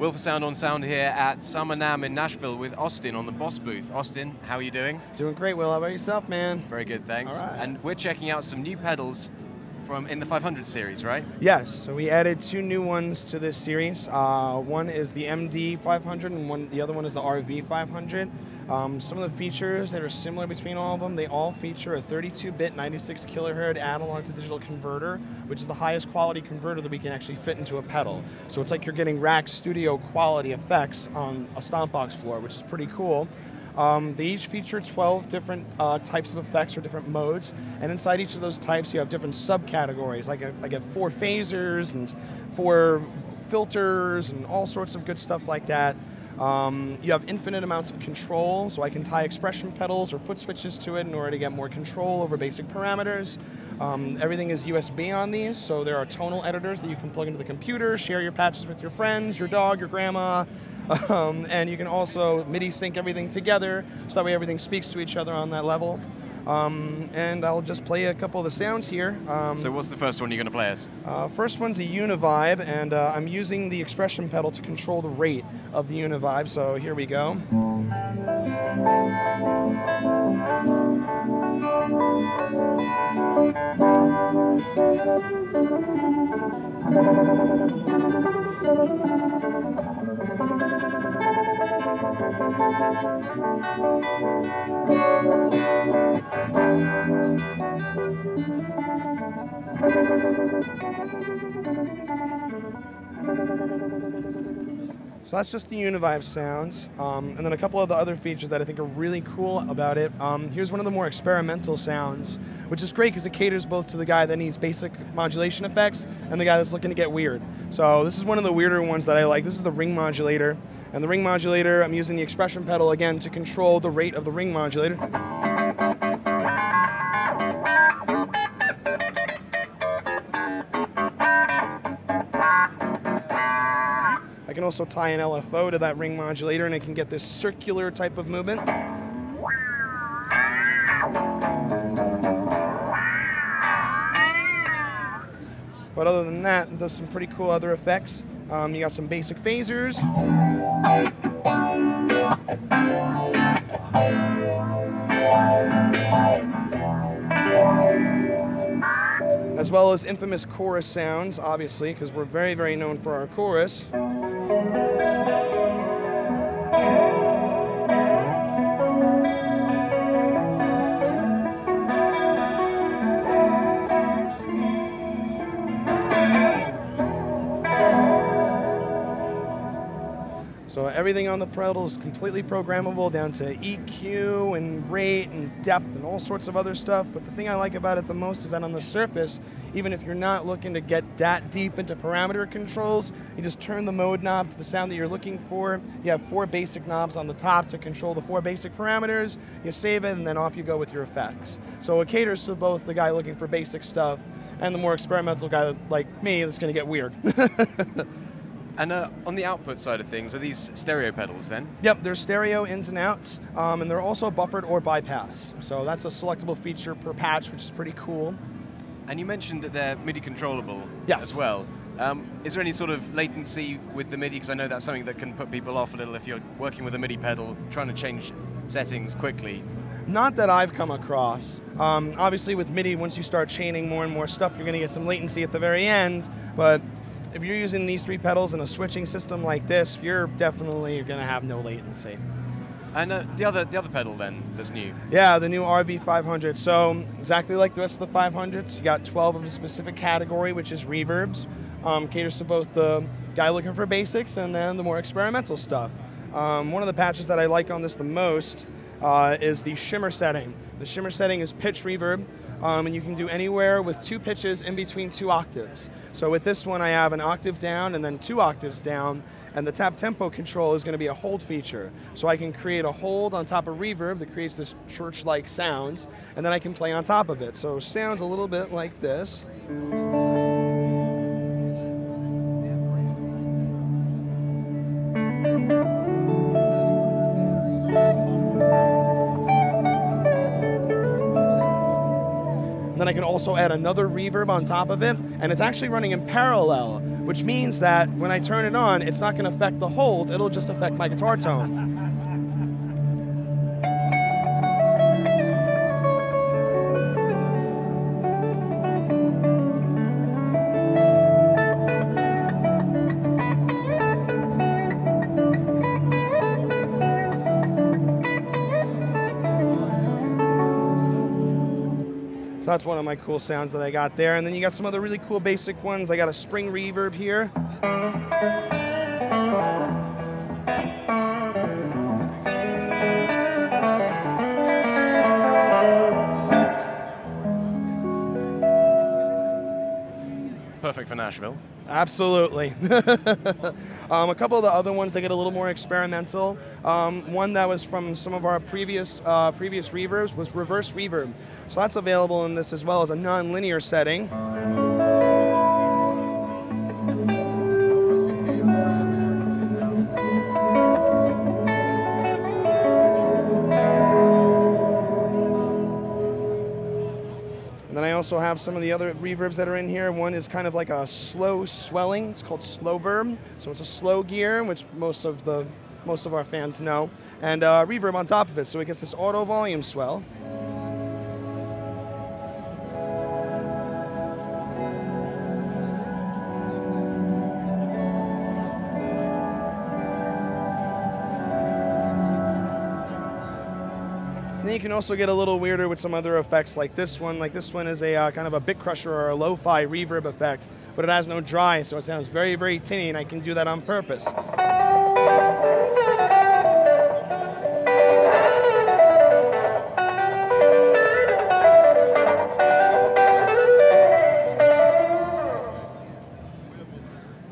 Will for Sound on Sound here at Summer NAMM in Nashville with Austin on the Boss booth. Austin, how are you doing? Doing great, Will. How about yourself, man? Very good, thanks. All right. And we're checking out some new pedals from in the 500 series, right? Yes, so we added 2 new ones to this series. One is the MD500 and the other one is the RV500. Some of the features that are similar between all of them, they all feature a 32-bit 96 kilohertz analog to digital converter, which is the highest quality converter that we can actually fit into a pedal. So it's like you're getting rack studio quality effects on a Stompbox floor, which is pretty cool. They each feature 12 different types of effects or different modes, and inside each of those types you have different subcategories. Like I get 4 phasers and 4 filters and all sorts of good stuff like that. You have infinite amounts of control, so I can tie expression pedals or foot switches to it in order to get more control over basic parameters. Everything is USB on these, so there are tonal editors that you can plug into the computer, share your patches with your friends, your dog, your grandma, and you can also MIDI sync everything together, so that way everything speaks to each other on that level. And I'll just play a couple of the sounds here. So what's the first one you're going to play us? First one's a Univibe, and I'm using the expression pedal to control the rate of the Univibe, so here we go. So that's just the Univibe sounds, and then a couple of the other features that I think are really cool about it. Here's one of the more experimental sounds, which is great because it caters both to the guy that needs basic modulation effects and the guy that's looking to get weird. So this is one of the weirder ones that I like. This is the ring modulator, and the ring modulator, I'm using the expression pedal again to control the rate of the ring modulator. I can also tie an LFO to that ring modulator and I can get this circular type of movement. But other than that, it does some pretty cool other effects. You got some basic phasers. As well as infamous chorus sounds, obviously, because we're very, very known for our chorus. So everything on the pedal is completely programmable down to EQ and rate and depth and all sorts of other stuff. But the thing I like about it the most is that on the surface, even if you're not looking to get that deep into parameter controls, you just turn the mode knob to the sound that you're looking for. You have 4 basic knobs on the top to control the 4 basic parameters. You save it and then off you go with your effects. So it caters to both the guy looking for basic stuff and the more experimental guy like me that's going to get weird. And on the output side of things, are these stereo pedals then? Yep, they're stereo ins and outs, and they're also buffered or bypass. So that's a selectable feature per patch, which is pretty cool. And you mentioned that they're MIDI controllable yes. as well. Is there any sort of latency with the MIDI? Because I know that's something that can put people off a little if you're working with a MIDI pedal, trying to change settings quickly. Not that I've come across. Obviously with MIDI, once you start chaining more and more stuff, you're going to get some latency at the very end, but if you're using these 3 pedals in a switching system like this, you're definitely going to have no latency. And the other pedal then that's new? Yeah, the new RV500. So exactly like the rest of the 500s, you got 12 of a specific category, which is reverbs. Caters to both the guy looking for basics and then the more experimental stuff. One of the patches that I like on this the most is the shimmer setting. The shimmer setting is pitch reverb. And you can do anywhere with 2 pitches in between 2 octaves. So with this one I have an octave down and then 2 octaves down, and the tap tempo control is going to be a hold feature. So I can create a hold on top of reverb that creates this church-like sounds, and then I can play on top of it. So it sounds a little bit like this. Then I can also add another reverb on top of it, and it's actually running in parallel, which means that when I turn it on, it's not going to affect the hold, it'll just affect my guitar tone. So that's one of my cool sounds that I got there. And then you got some other really cool basic ones. I got a spring reverb here. Perfect for Nashville. Absolutely. A couple of the other ones, they get a little more experimental. One that was from some of our previous reverbs was reverse reverb. So that's available in this as well as a non-linear setting. And then I also have some of the other reverbs that are in here. One is kind of like a slow swelling. It's called slow verb. So it's a slow gear, which most of our fans know, and reverb on top of it. So it gets this auto volume swell. Then you can also get a little weirder with some other effects like this one. Like this one is a kind of a bit crusher or a lo-fi reverb effect, but it has no dry, so it sounds very, very tinny, and I can do that on purpose.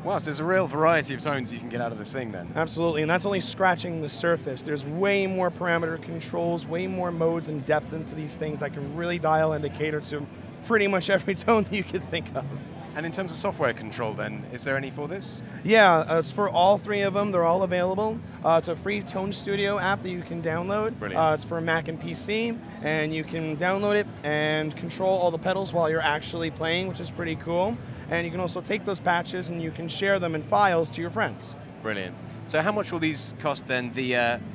Wow, so there's a real variety of tones you can get out of this thing then. Absolutely, and that's only scratching the surface. There's way more parameter controls, way more modes and depth into these things that can really dial and cater to pretty much every tone that you could think of. And in terms of software control then, is there any for this? Yeah, it's for all three of them. They're all available. It's a free Tone Studio app that you can download. Brilliant. It's for Mac and PC, and you can download it and control all the pedals while you're actually playing, which is pretty cool. And you can also take those patches and you can share them in files to your friends. Brilliant. So how much will these cost then, the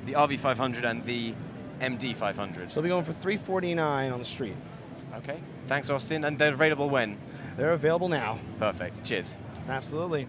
RV500 and the MD500? So they'll be going for $349 on the street. Okay, thanks Austin. And they're available when? They're available now. Perfect, cheers. Absolutely.